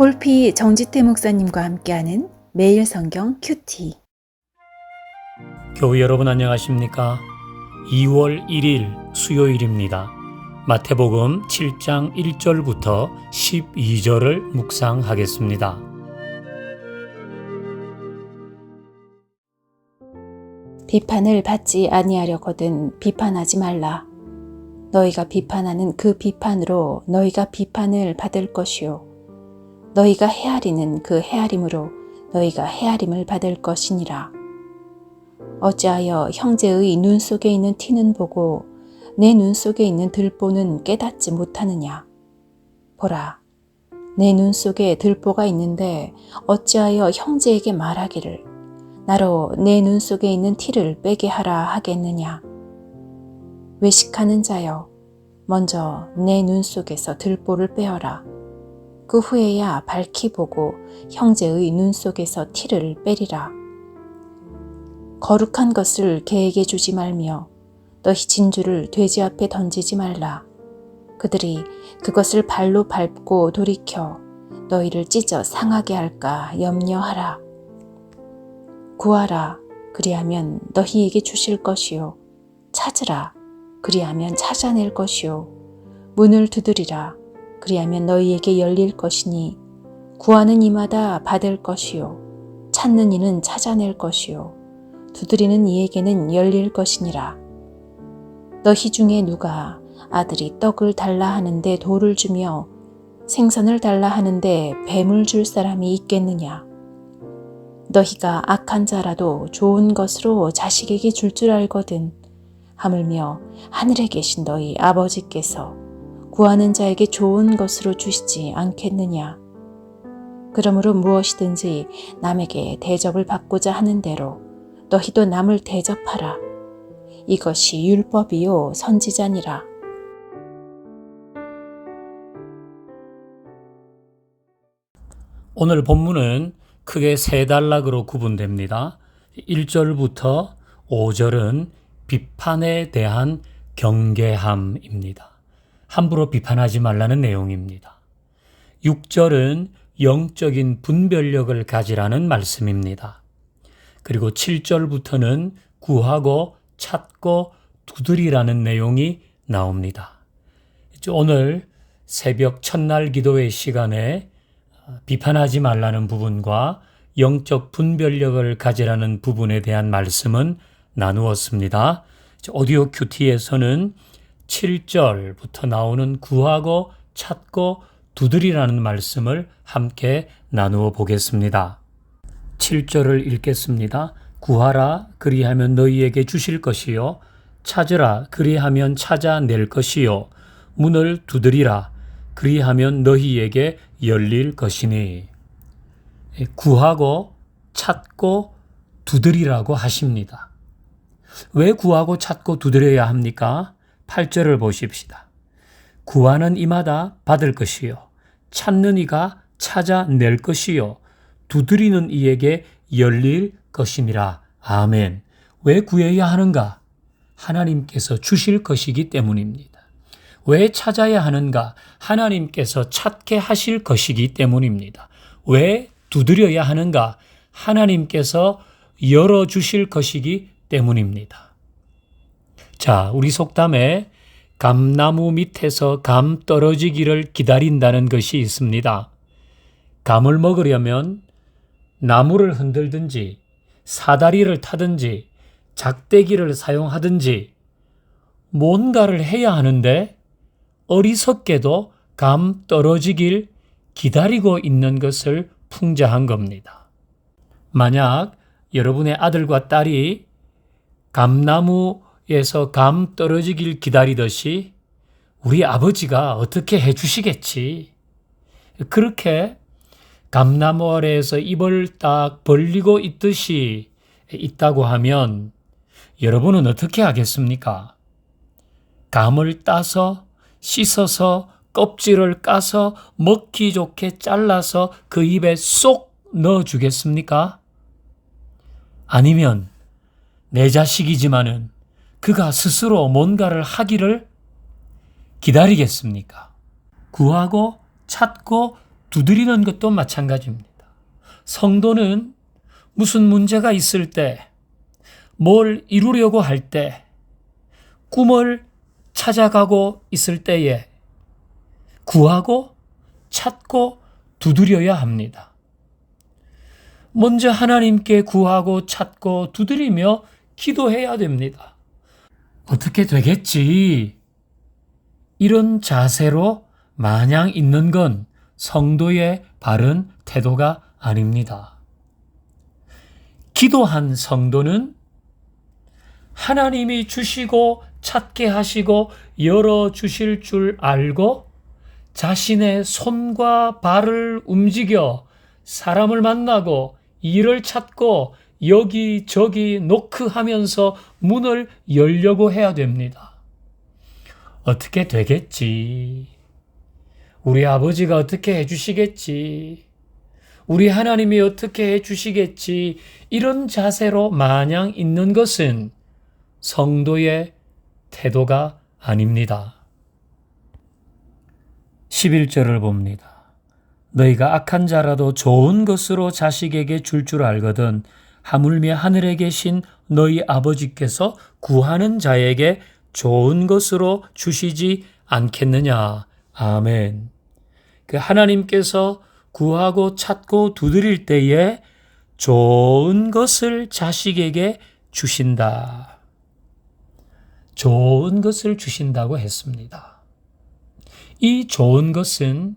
홀피 정지태 목사님과 함께하는 매일 성경 큐티. 교우 여러분 안녕하십니까? 2월 1일 수요일입니다. 마태복음 7장 1절부터 12절을 묵상하겠습니다. 비판을 받지 아니하려거든 비판하지 말라. 너희가 비판하는 그 비판으로 너희가 비판을 받을 것이요 너희가 헤아리는 그 헤아림으로 너희가 헤아림을 받을 것이니라. 어찌하여 형제의 눈 속에 있는 티는 보고 내 눈 속에 있는 들보는 깨닫지 못하느냐. 보라, 내 눈 속에 들보가 있는데 어찌하여 형제에게 말하기를 나로 내 눈 속에 있는 티를 빼게 하라 하겠느냐. 외식하는 자여, 먼저 내 눈 속에서 들보를 빼어라. 그 후에야 밝히 보고 형제의 눈 속에서 티를 빼리라. 거룩한 것을 개에게 주지 말며 너희 진주를 돼지 앞에 던지지 말라. 그들이 그것을 발로 밟고 돌이켜 너희를 찢어 상하게 할까 염려하라. 구하라, 그리하면 너희에게 주실 것이요 찾으라, 그리하면 찾아낼 것이요 문을 두드리라, 그리하면 너희에게 열릴 것이니 구하는 이마다 받을 것이요 찾는 이는 찾아낼 것이요 두드리는 이에게는 열릴 것이니라. 너희 중에 누가 아들이 떡을 달라 하는데 돌을 주며 생선을 달라 하는데 뱀을 줄 사람이 있겠느냐. 너희가 악한 자라도 좋은 것으로 자식에게 줄 줄 알거든 하물며 하늘에 계신 너희 아버지께서 구하는 자에게 좋은 것으로 주시지 않겠느냐. 그러므로 무엇이든지 남에게 대접을 받고자 하는 대로 너희도 남을 대접하라. 이것이 율법이요 선지자니라. 오늘 본문은 크게 세 단락으로 구분됩니다. 1절부터 5절은 비판에 대한 경계함입니다. 함부로 비판하지 말라는 내용입니다. 6절은 영적인 분별력을 가지라는 말씀입니다. 그리고 7절부터는 구하고 찾고 두드리라는 내용이 나옵니다. 오늘 새벽 첫날 기도의 시간에 비판하지 말라는 부분과 영적 분별력을 가지라는 부분에 대한 말씀은 나누었습니다. 오디오 큐티에서는 7절부터 나오는 구하고 찾고 두드리라는 말씀을 함께 나누어 보겠습니다. 7절을 읽겠습니다. 구하라, 그리하면 너희에게 주실 것이요 찾으라, 그리하면 찾아낼 것이요 문을 두드리라, 그리하면 너희에게 열릴 것이니. 구하고 찾고 두드리라고 하십니다. 왜 구하고 찾고 두드려야 합니까? 8절을 보십시다. 구하는 이마다 받을 것이요 찾는 이가 찾아낼 것이요 두드리는 이에게 열릴 것이니라. 아멘. 왜 구해야 하는가? 하나님께서 주실 것이기 때문입니다. 왜 찾아야 하는가? 하나님께서 찾게 하실 것이기 때문입니다. 왜 두드려야 하는가? 하나님께서 열어주실 것이기 때문입니다. 자, 우리 속담에 감나무 밑에서 감 떨어지기를 기다린다는 것이 있습니다. 감을 먹으려면 나무를 흔들든지 사다리를 타든지 작대기를 사용하든지 뭔가를 해야 하는데 어리석게도 감 떨어지길 기다리고 있는 것을 풍자한 겁니다. 만약 여러분의 아들과 딸이 감나무에서 감 떨어지길 기다리듯이 우리 아버지가 어떻게 해주시겠지. 그렇게 감나무 아래에서 입을 딱 벌리고 있듯이 있다고 하면 여러분은 어떻게 하겠습니까? 감을 따서 씻어서 껍질을 까서 먹기 좋게 잘라서 그 입에 쏙 넣어주겠습니까? 아니면 내 자식이지만은 그가 스스로 뭔가를 하기를 기다리겠습니까? 구하고 찾고 두드리는 것도 마찬가지입니다. 성도는 무슨 문제가 있을 때, 뭘 이루려고 할 때, 꿈을 찾아가고 있을 때에 구하고 찾고 두드려야 합니다. 먼저 하나님께 구하고 찾고 두드리며 기도해야 됩니다. 어떻게 되겠지? 이런 자세로 마냥 있는 건 성도의 바른 태도가 아닙니다. 기도한 성도는 하나님이 주시고 찾게 하시고 열어주실 줄 알고 자신의 손과 발을 움직여 사람을 만나고 일을 찾고 여기저기 노크하면서 문을 열려고 해야 됩니다. 어떻게 되겠지? 우리 아버지가 어떻게 해주시겠지? 우리 하나님이 어떻게 해주시겠지? 이런 자세로 마냥 있는 것은 성도의 태도가 아닙니다. 11절을 봅니다. 너희가 악한 자라도 좋은 것으로 자식에게 줄 알거든 하물며 하늘에 계신 너희 아버지께서 구하는 자에게 좋은 것으로 주시지 않겠느냐. 아멘. 그 하나님께서 구하고 찾고 두드릴 때에 좋은 것을 자식에게 주신다. 좋은 것을 주신다고 했습니다. 이 좋은 것은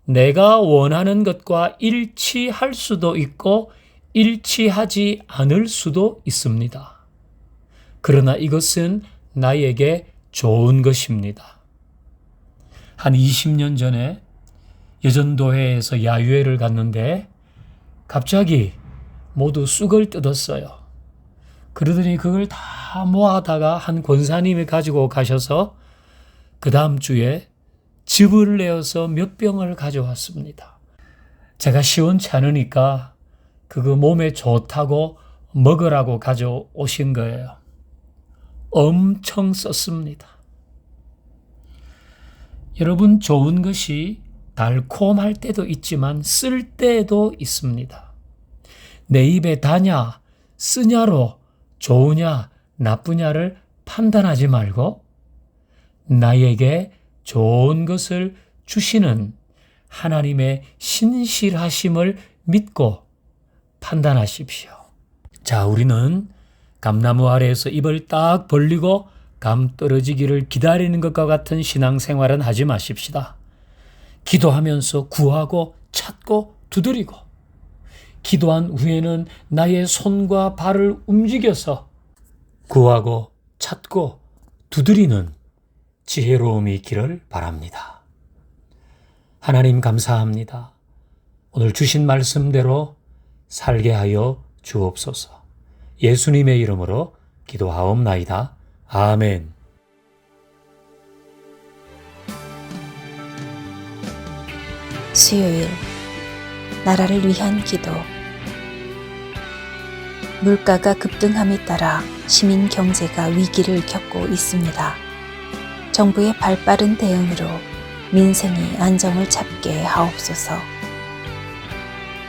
내가 원하는 것과 일치할 수도 있고 일치하지 않을 수도 있습니다. 그러나 이것은 나에게 좋은 것입니다. 한 20년 전에 여전도회에서 야유회를 갔는데 갑자기 모두 쑥을 뜯었어요. 그러더니 그걸 다 모아다가 한 권사님이 가지고 가셔서 그 다음 주에 즙을 내어서 몇 병을 가져왔습니다. 제가 시원치 않으니까 그거 몸에 좋다고 먹으라고 가져오신 거예요. 엄청 썼습니다. 여러분, 좋은 것이 달콤할 때도 있지만 쓸 때도 있습니다. 내 입에 다냐, 쓰냐로 좋으냐, 나쁘냐를 판단하지 말고 나에게 좋은 것을 주시는 하나님의 신실하심을 믿고 판단하십시오. 자, 우리는 감나무 아래에서 입을 딱 벌리고 감 떨어지기를 기다리는 것과 같은 신앙생활은 하지 마십시다. 기도하면서 구하고 찾고 두드리고 기도한 후에는 나의 손과 발을 움직여서 구하고 찾고 두드리는 지혜로움이 있기를 바랍니다. 하나님 감사합니다. 오늘 주신 말씀대로 살게 하여 주옵소서. 예수님의 이름으로 기도하옵나이다. 아멘. 수요일 나라를 위한 기도. 물가가 급등함에 따라 시민 경제가 위기를 겪고 있습니다. 정부의 발빠른 대응으로 민생이 안정을 찾게 하옵소서.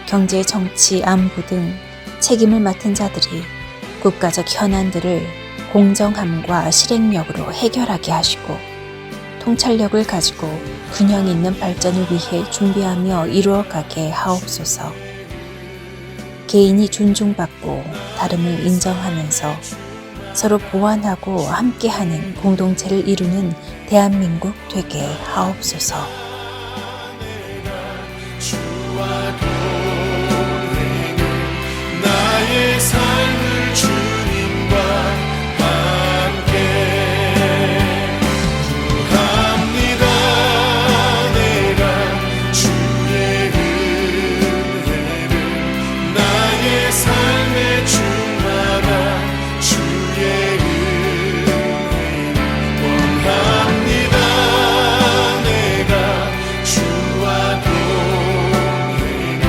경제, 정치, 안보 등 책임을 맡은 자들이 국가적 현안들을 공정함과 실행력으로 해결하게 하시고 통찰력을 가지고 균형 있는 발전을 위해 준비하며 이루어가게 하옵소서. 개인이 존중받고 다름을 인정하면서 서로 보완하고 함께하는 공동체를 이루는 대한민국 되게 하옵소서. 나의 삶을 주님과 함께 구합니다. 내가 주의 은혜를 나의 삶의 주마다 주의 은혜를 원합니다. 내가 주와 동행을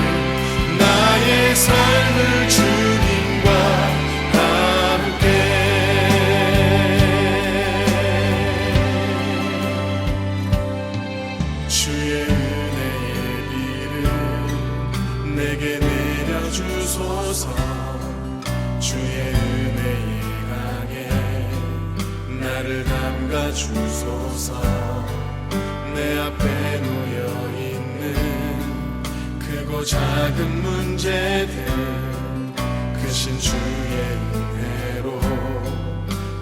내게 내려주소서. 주의 은혜의 강에 나를 담가주소서. 내 앞에 놓여있는 크고 작은 문제들 크신 주의 은혜로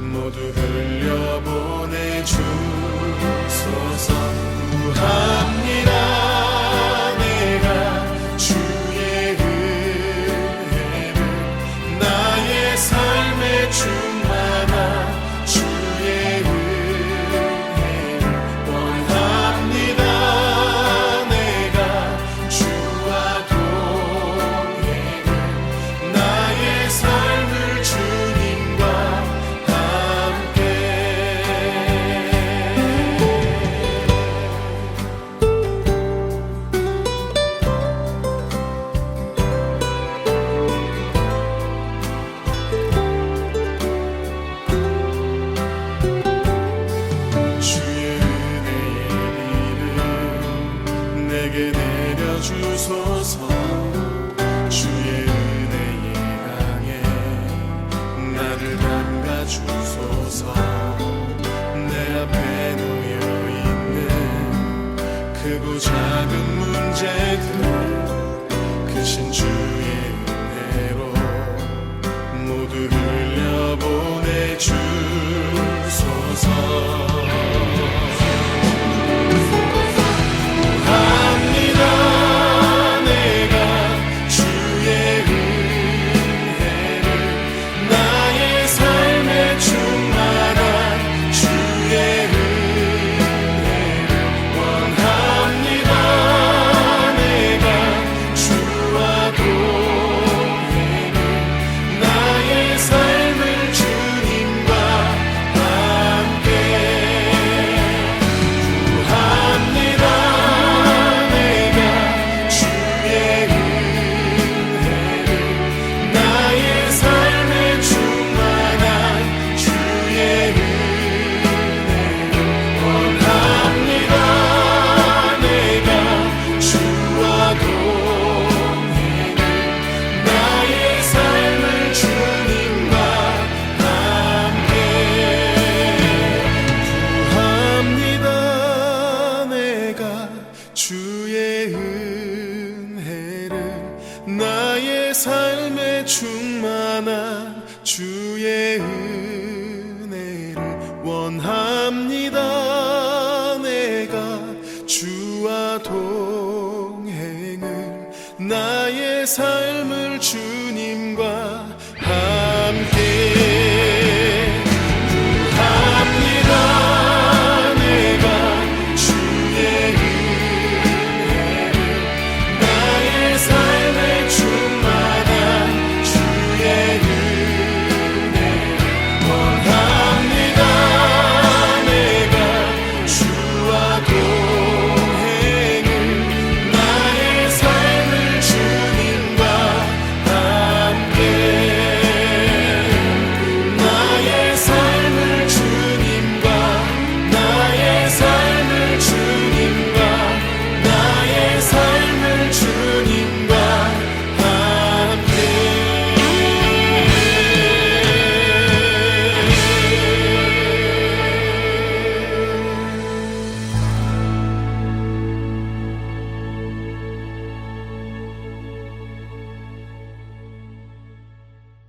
모두 흘려보내주소서. 구합니다. 내가 주의 은혜를 나의 삶에 충만한 주의 은혜를 원합니다. 내가 주와 동행을 나의 삶을 주님과 함께. 주의 은혜의 비를 내게 내려주소서. 주의 은혜의 강에 나를 담가주소서. 내 앞에 놓여있는 크고 작은 문제들 크신 주의 은혜로 모두 흘려보내주소서. 합니다. 내가 주의 은혜를 나의 삶에 충만한 주의 은혜를 원합니다. 내가 주와 동행을 나의 삶을 주님과 함께. 구합니다. 내가 주의 은혜를 나의 삶에 충만한 주의 은혜를 원합니다. 내가 주와 동행을 나의 삶을 주님과 함께. 구합니다. 내가 주의 은혜를 나의 삶에 충만한 주의 은혜를 원합니다. 내가 주와 동행을 나의 삶을 주님과